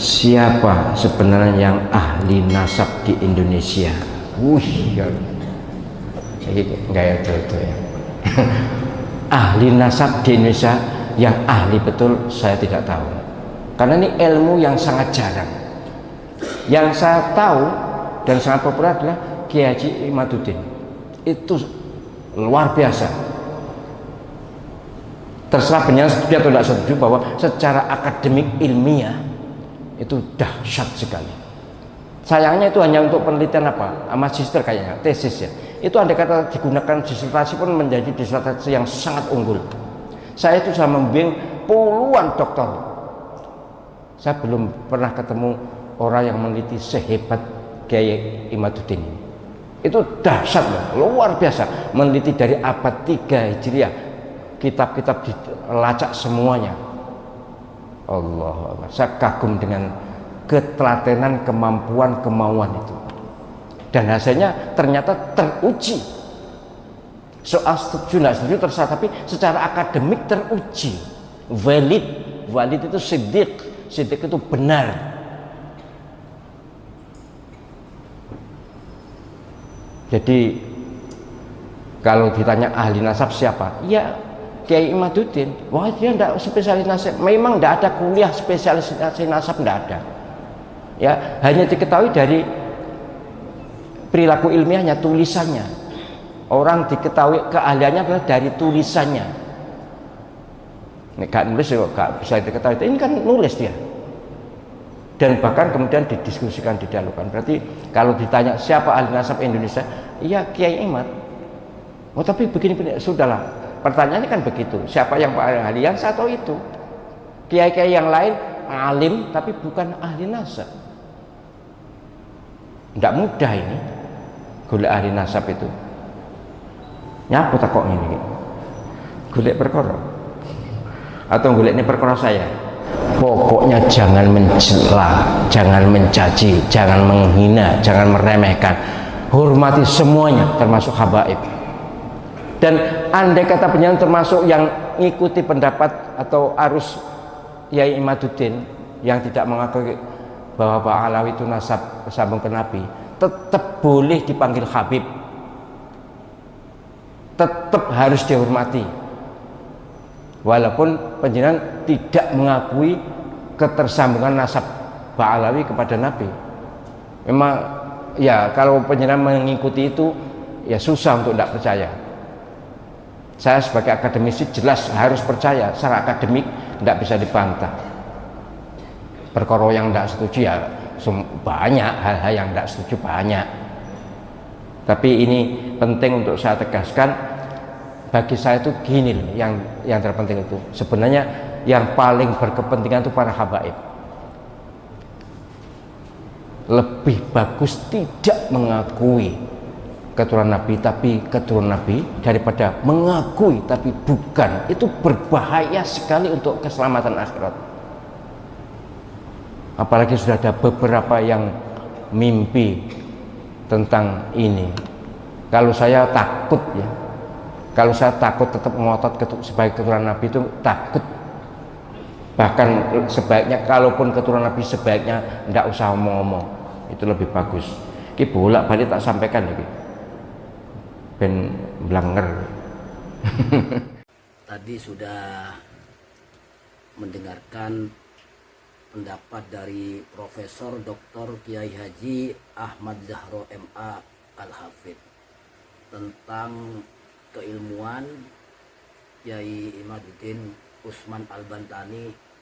siapa sebenarnya yang ahli nasab di Indonesia? Wih, ini enggak ada itu ya. Ahli nasab di Indonesia yang ahli betul saya tidak tahu, karena ini ilmu yang sangat jarang. Yang saya tahu dan sangat populer adalah Kiai Haji Imaduddin. Itu luar biasa. Terserah penyanyi setuju atau tidak setuju bahwa secara akademik ilmiah itu dahsyat sekali. Sayangnya itu hanya untuk penelitian apa? Magister kayaknya, tesis ya. Itu andai kata digunakan disertasi pun menjadi disertasi yang sangat unggul. Saya itu sudah membimbing puluhan doktor. Saya belum pernah ketemu orang yang meneliti sehebat Kiai Imaduddin. Itu dahsyat loh, luar biasa. Meneliti dari abad 3 Hijriah, kitab-kitab dilacak semuanya. Allah, saya kagum dengan ketelatenan, kemampuan, kemauan itu. Dan hasilnya ternyata teruji. Soal setuju nggak setuju terserah, tapi secara akademik teruji, valid itu siddiq itu benar. Jadi kalau ditanya ahli nasab siapa? Ya Kiai Imaduddin. Wah, dia tidak spesialis nasab. Memang tidak ada kuliah spesialisasi nasab, tidak ada. Ya, hanya diketahui dari perilaku ilmiahnya, tulisannya. Orang diketahui keahliannya adalah dari tulisannya. Ini gak nulis ya, gak bisa diketahui. Ini kan nulis dia. Dan bahkan kemudian didiskusikan, didialogkan. Berarti kalau ditanya siapa ahli nasab Indonesia, iya Kiai Imad. Oh tapi begini, sudahlah. Pertanyaannya kan begitu. Siapa yang paling ahli? Yang satu itu. Kiai-kiai yang lain alim tapi bukan ahli nasab. Tidak mudah ini golek ahli nasab itu. Nyapa tak kok ini? Golek perkara. Atau golek ini perkara saya. Pokoknya jangan mencela, jangan mencaci, jangan menghina, jangan meremehkan. Hormati semuanya termasuk habaib. Dan andai kata penyanyi termasuk yang ngikuti pendapat atau arus Kiai Imaduddin yang tidak mengakui bahwa Pak Alawi itu nasab sambung ke Nabi, tetap boleh dipanggil Habib, tetap harus dihormati, walaupun penjenengan tidak mengakui ketersambungan nasab Pak Alawi kepada Nabi. Memang ya kalau penjenengan mengikuti itu ya susah untuk tidak percaya. Saya sebagai akademisi jelas harus percaya, secara akademik tidak bisa dibantah. Perkara yang tidak setuju ya banyak, hal-hal yang tidak setuju banyak. Tapi ini penting untuk saya tegaskan, bagi saya itu gini loh, yang terpenting itu sebenarnya yang paling berkepentingan itu para habaib. Lebih bagus tidak mengakui keturunan Nabi tapi keturunan Nabi daripada mengakui tapi bukan. Itu berbahaya sekali untuk keselamatan akhirat. Apalagi sudah ada beberapa yang mimpi tentang ini. Kalau saya takut ya, kalau saya takut tetap ngotot sebagai keturunan Nabi itu takut. Bahkan sebaiknya kalaupun keturunan Nabi sebaiknya tidak usah ngomong, itu lebih bagus. Ini bolak-balik tak sampaikan lagi. Ben blanger. Tadi sudah mendengarkan pendapat dari Profesor Dr. Kiai Haji Ahmad Zahro MA Al-Hafidh tentang keilmuan Kiai Imaduddin Usman Al-Bantani.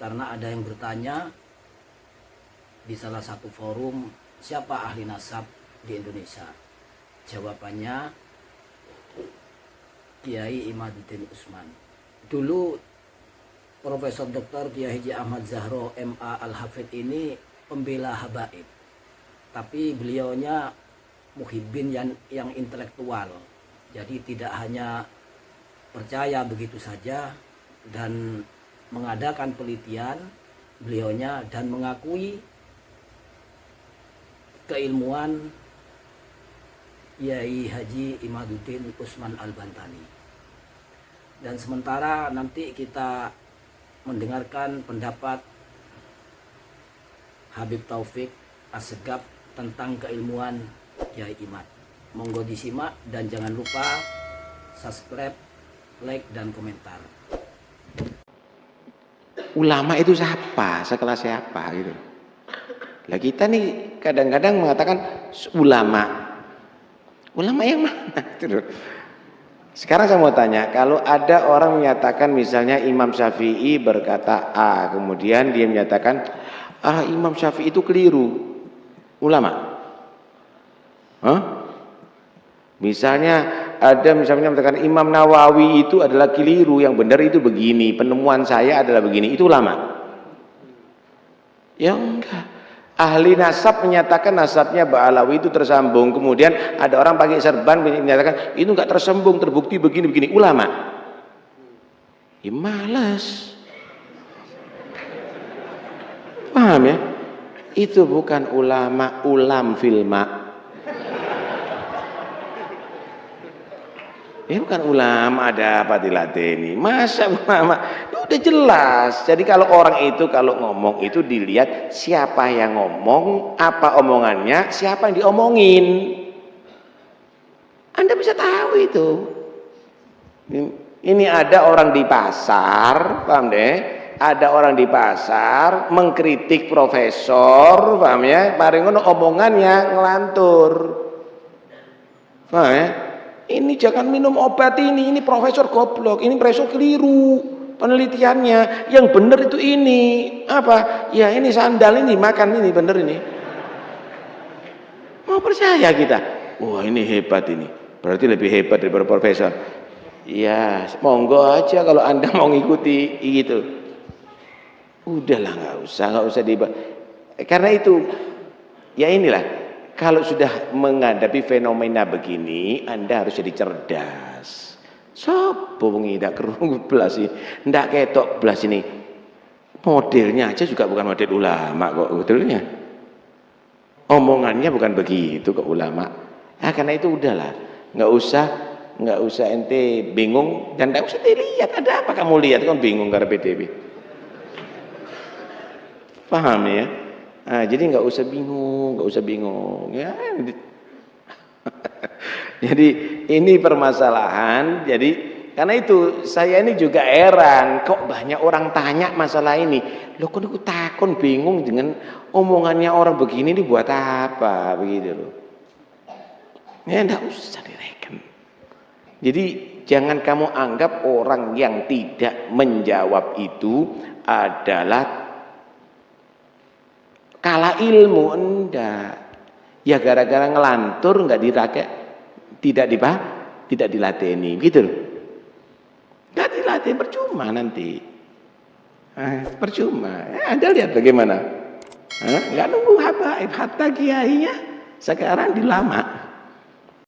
Karena ada yang bertanya di salah satu forum, siapa ahli nasab di Indonesia? Jawabannya Kiai Imaduddin Usman. Dulu Profesor Dr. Kiai Haji Ahmad Zahro MA Al-Hafidh ini pembela habaib. Tapi beliaunya muhibbin yang intelektual. Jadi tidak hanya percaya begitu saja dan mengadakan penelitian beliaunya dan mengakui keilmuan Kiai Haji Imaduddin Usman Al-Bantani. Dan sementara nanti kita mendengarkan pendapat Habib Taufik Assegaf tentang keilmuan Kiai Imad. Monggo disimak dan jangan lupa subscribe, like, dan komentar. Ulama itu siapa? Sekelas siapa gitu. Lah kita nih kadang-kadang mengatakan ulama. Ulama yang mana? Sekarang saya mau tanya, kalau ada orang menyatakan misalnya Imam Syafi'i berkata A, kemudian dia menyatakan Imam Syafi'i itu keliru, ulama? Hah? Misalnya misalnya mengatakan Imam Nawawi itu adalah keliru, yang benar itu begini, penemuan saya adalah begini, itu ulama? Ya enggak. Ahli nasab menyatakan nasabnya Ba'alawi itu tersambung, kemudian ada orang pakai serban menyatakan itu enggak tersambung, terbukti begini-begini, ulama? Ya malas. Paham ya? Itu bukan ulama, ulam filma. Ini bukan ulama, ada apa dilateni? Masa ulama? Udah jelas. Jadi kalau orang itu kalau ngomong itu dilihat siapa yang ngomong, apa omongannya, siapa yang diomongin. Anda bisa tahu itu. Ini ada orang di pasar, paham deh? Ada orang di pasar mengkritik profesor, paham ya? Mari ngono omongannya ngelantur. Paham ya? Ini jangan minum obat ini profesor goblok, ini profesor keliru penelitiannya, yang benar itu ini apa? Ya ini sandal ini makan ini benar ini. Mau percaya kita? Wah ini hebat ini, berarti lebih hebat daripada profesor. Ya monggo aja kalau Anda mau ngikuti gitu. Udahlah nggak usah karena itu ya inilah. Kalau sudah menghadapi fenomena begini, Anda harus jadi cerdas. Sopo wengi ndak kerungu blas iki, ndak ketok blas ini. Modelnya aja juga bukan model ulama kok betulnya. Omongannya bukan begitu kok ulama. Karena itu udahlah, nggak usah ente bingung dan nggak usah dilihat ada apa kamu lihat kan bingung karena PDB. Paham ya? Jadi nggak usah bingung ya. Jadi ini permasalahan. Jadi karena itu saya ini juga heran kok banyak orang tanya masalah ini. Loh kok aku takon bingung dengan omongannya orang begini ini buat apa begitu loh. Ya nggak usah direken. Jadi jangan kamu anggap orang yang tidak menjawab itu adalah kalah ilmu. Enggak, ya gara-gara ngelantur nggak dirakai, tidak dilateni gitu loh. Nggak dilatih percuma nanti, percuma. Anda lihat bagaimana, nggak nunggu hatta kiainya sekarang dilama.